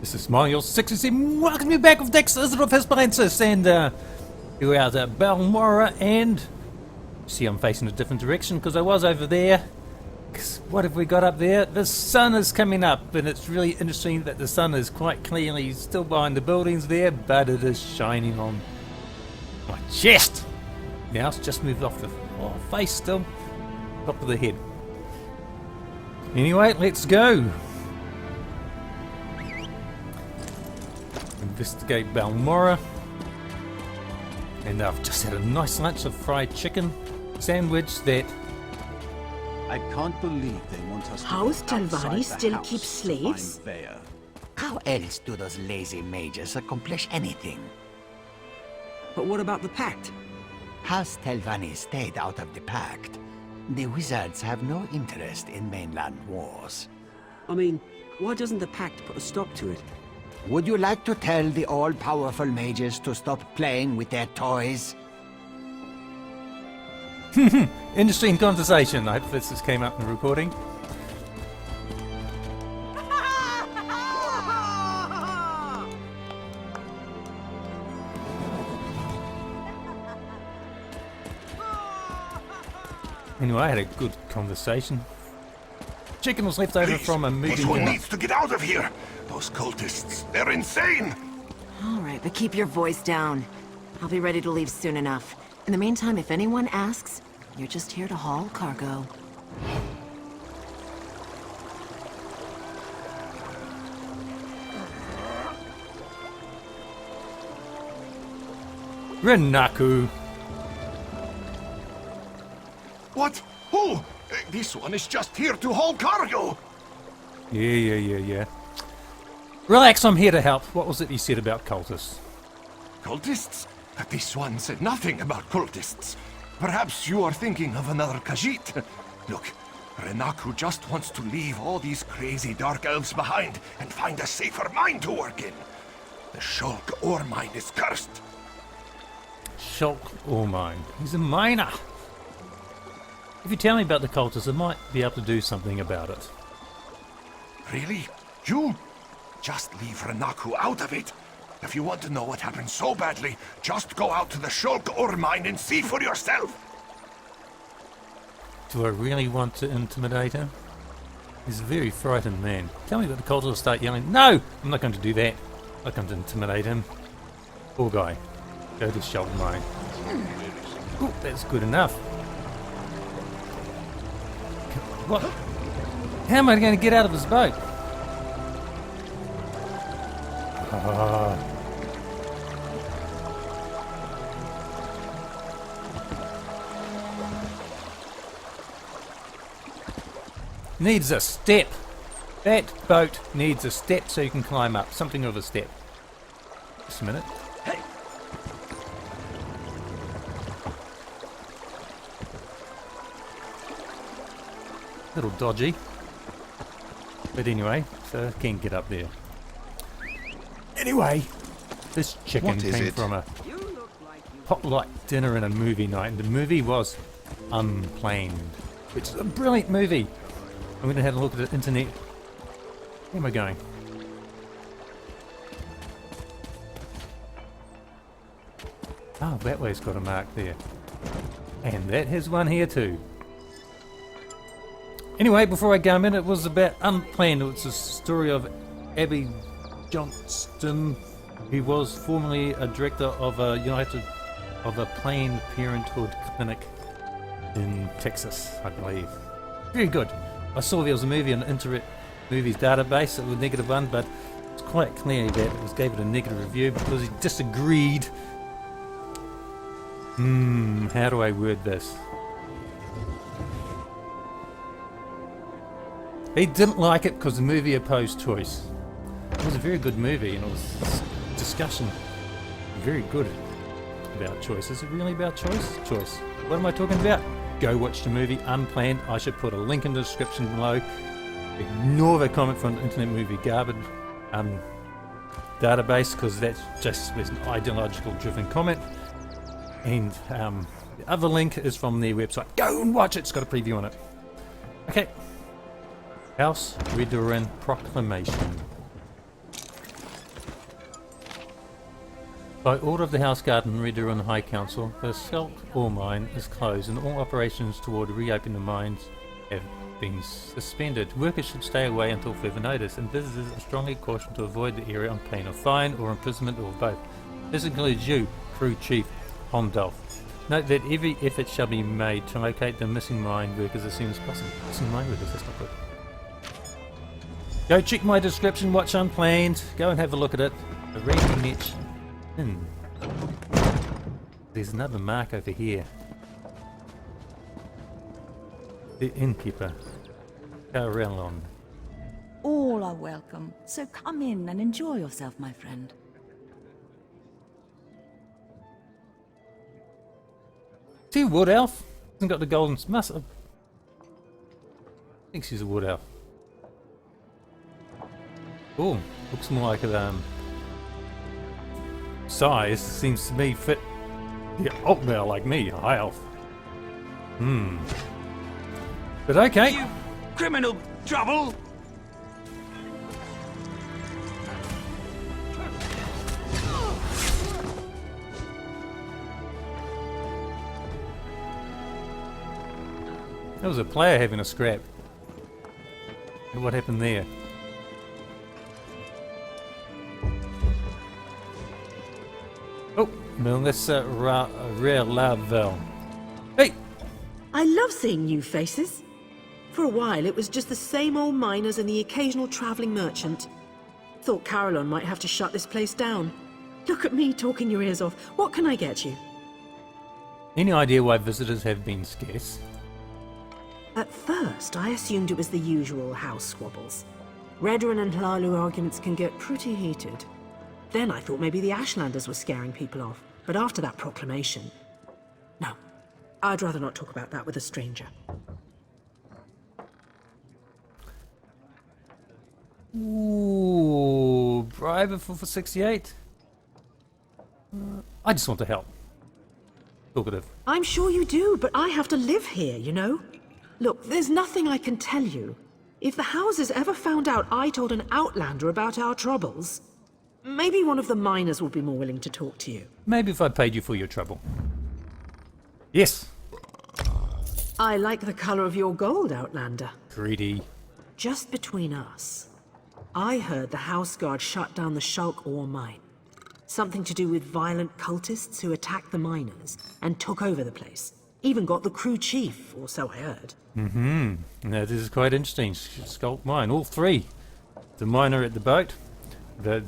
This is smilejos67. Welcome you back with Dax Isidoreth Hispalensis, and we're out at Balmora, and see I'm facing a different direction because I was over there. What have we got up there? The sun is coming up, and it's really interesting that the sun is quite clearly still behind the buildings there, but it is shining on my chest. Now it's just moved off the face still, top of the head. Anyway, let's go. Investigate Balmora. And I've just had a nice lunch of fried chicken sandwich that... I can't believe they want us to House go outside Talvari the still house keeps to find slaves? Vare. How else do those lazy mages accomplish anything? But what about the Pact? House Telvanni stayed out of the Pact. The wizards have no interest in mainland wars. I mean, why doesn't the Pact put a stop to it? Would you like to tell the all-powerful mages to stop playing with their toys? Interesting conversation. I hope this just came up in the recording. Anyway, I had a good conversation. Chicken was left over from a movie. This one needs to get out of here. Those cultists, they're insane. All right, but keep your voice down. I'll be ready to leave soon enough. In the meantime, if anyone asks, you're just here to haul cargo. Renaku. What? Who? This one is just here to haul cargo. Yeah. Relax, I'm here to help. What was it you said about cultists? Cultists? This one said nothing about cultists. Perhaps you are thinking of another Khajiit. Look, Renaku just wants to leave all these crazy dark elves behind and find a safer mine to work in. The Shulk ore mine is cursed. Shulk ore mine. He's a miner. If you tell me about the cultists, I might be able to do something about it. Really? You? Just leave Renaku out of it. If you want to know what happened so badly, just go out to the Shulk ore mine and see for yourself. Do I really want to intimidate him? He's a very frightened man. Tell me that the cultists will start yelling, no! I'm not going to do that. I'm not going to intimidate him. Poor guy. Go to Shulk mine. Ooh, that's good enough. What? How am I going to get out of his boat? Needs a step. That boat needs a step so you can climb up. Something of a step. Just a minute. Hey! Little dodgy. But anyway, so I can get up there. Anyway, this chicken came from a potluck dinner and a movie night, and the movie was UnPlaned, which is a brilliant movie. I'm going to have a look at the internet. Where am I going? Oh, that way's got a mark there. And that has one here too. Anyway, before I go in, it was about UnPlaned. It's a story of Abby Johnston, who was formerly a director of a Planned Parenthood clinic in Texas, I believe. Very good. I saw there was a movie on the Internet Movies database, it was a -1, but it's quite clear that it was gave it a negative review because he disagreed. How do I word this? He didn't like it because the movie opposed choice. It was a very good movie, and it was discussion very good about choice. Is it really about choice? Choice. What am I talking about? Go watch the movie UnPlaned. I should put a link in the description below. Ignore the comment from the Internet Movie Garbage database, because that's just an ideological driven comment. And the other link is from their website. Go and watch it. It's got a preview on it. Okay. House Redoran Proclamation. By order of the House Guard and Redoran High Council, the Salt ore mine is closed and all operations toward reopening the mines have been suspended. Workers should stay away until further notice, and visitors are strongly cautioned to avoid the area on pain of fine or imprisonment or both. This includes you, Crew Chief Hondolf. Note that every effort shall be made to locate the missing mine workers as soon as possible. Missing mine workers, that's not good. Go check my description, watch UnPlaned, go and have a look at it. The rating niche. There's another mark over here. The innkeeper, Carellon. All are welcome, so come in and enjoy yourself, my friend. See a wood elf? Hasn't got the golden muscle. I think she's a wood elf. Oh, looks more like a size. Seems to me fit the alt male like me, high elf. But okay. You criminal trouble! There was a player having a scrap. And what happened there? Oh, Melissa Ravel. Hey! I love seeing new faces. For a while, it was just the same old miners and the occasional travelling merchant. Thought Carolyn might have to shut this place down. Look at me talking your ears off. What can I get you? Any idea why visitors have been scarce? At first, I assumed it was the usual house squabbles. Redoran and Hlalu arguments can get pretty heated. Then I thought maybe the Ashlanders were scaring people off. But after that proclamation... No, I'd rather not talk about that with a stranger. Ooh, bribe for 68? I just want to help. Talkative. I'm sure you do, but I have to live here, you know? Look, there's nothing I can tell you. If the houses ever found out I told an outlander about our troubles, maybe one of the miners would be more willing to talk to you. Maybe if I paid you for your trouble. Yes. I like the color of your gold, Outlander. Greedy. Just between us, I heard the House Guard shut down the Shulk ore mine. Something to do with violent cultists who attacked the miners and took over the place. Even got the crew chief, or so I heard. That is quite interesting. Skulk mine, all three. The miner at the boat, the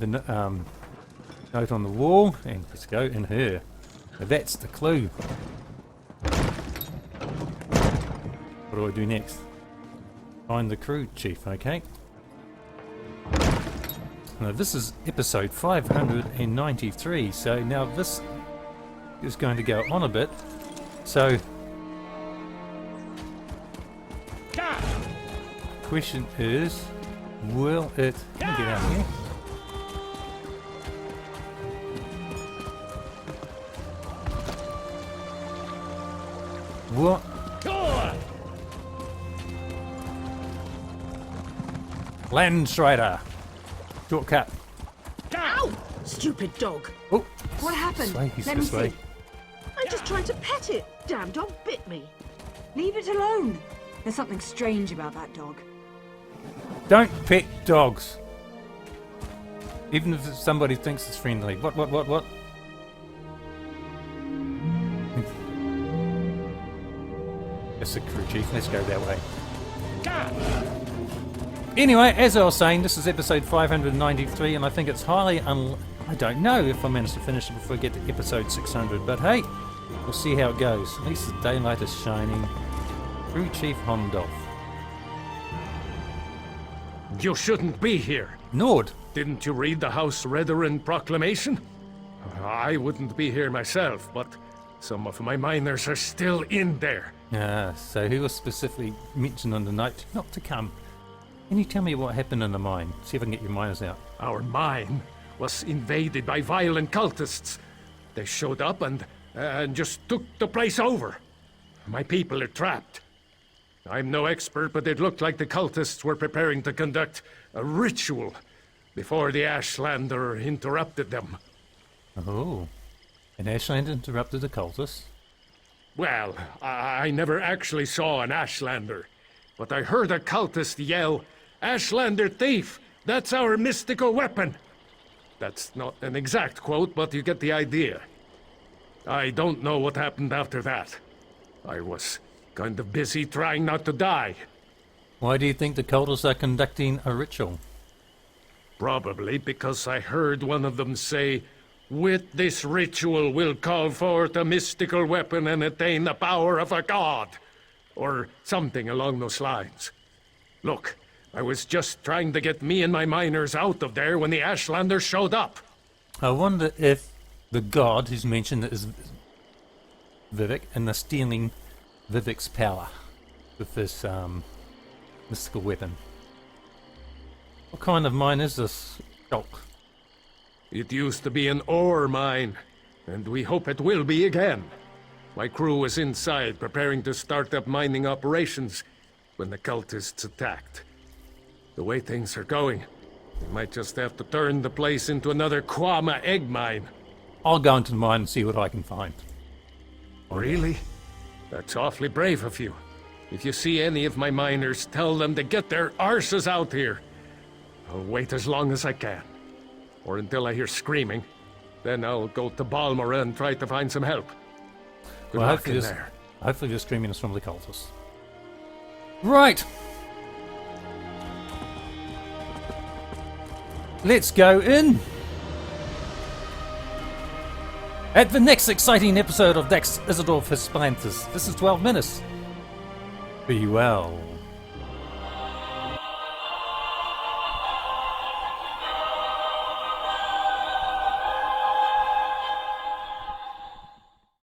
note on the wall, and let's go in her. Now that's the clue. What do I do next? Find the crew chief, okay. Now this is episode 593, so now this is going to go on a bit. So, question is, will it... Let me get out of here. What? Landstrider. Shortcut. Ow! Stupid dog. Oh, What happened? this way, he's Let me this way. see. I'm just trying to pet it. Damn dog bit me. Leave it alone. There's something strange about that dog. Don't pet dogs. Even if somebody thinks it's friendly. What? That's the crew chief. Let's go that way. Anyway, as I was saying, this is episode 593, and I think it's highly I don't know if I manage to finish it before I get to episode 600, but hey, we'll see how it goes. At least the daylight is shining. Crew Chief Hondolf. You shouldn't be here. Nord. Didn't you read the House Redoran proclamation? I wouldn't be here myself, but some of my miners are still in there. So he was specifically mentioned on the note not to come. Can you tell me what happened in the mine? See if I can get your miners out. Our mine was invaded by violent cultists. They showed up and just took the place over. My people are trapped. I'm no expert, but it looked like the cultists were preparing to conduct a ritual before the Ashlander interrupted them. Oh. An Ashland interrupted a cultist? Well, I never actually saw an Ashlander, but I heard a cultist yell, "Ashlander thief! That's our mystical weapon!" That's not an exact quote, but you get the idea. I don't know what happened after that. I was kind of busy trying not to die. Why do you think the cultists are conducting a ritual? Probably because I heard one of them say, "With this ritual we'll call forth a mystical weapon and attain the power of a god," or something along those lines. Look, I was just trying to get me and my miners out of there when the Ashlanders showed up. I wonder if the god who's mentioned is Vivec and they're stealing Vivec's power with this mystical weapon. What kind of mine is this, Shulk? It used to be an ore mine, and we hope it will be again. My crew was inside preparing to start up mining operations when the cultists attacked. The way things are going, we might just have to turn the place into another Kwama egg mine. I'll go into the mine and see what I can find. Really? That's awfully brave of you. If you see any of my miners, tell them to get their arses out here. I'll wait as long as I can. Or until I hear screaming. Then I'll go to Balmora and try to find some help. Good luck in there. Hopefully the screaming is from the cultists. Right! Let's go in! At the next exciting episode of Dax Isidoreth Hispalensis. This is 12 minutes. Be well.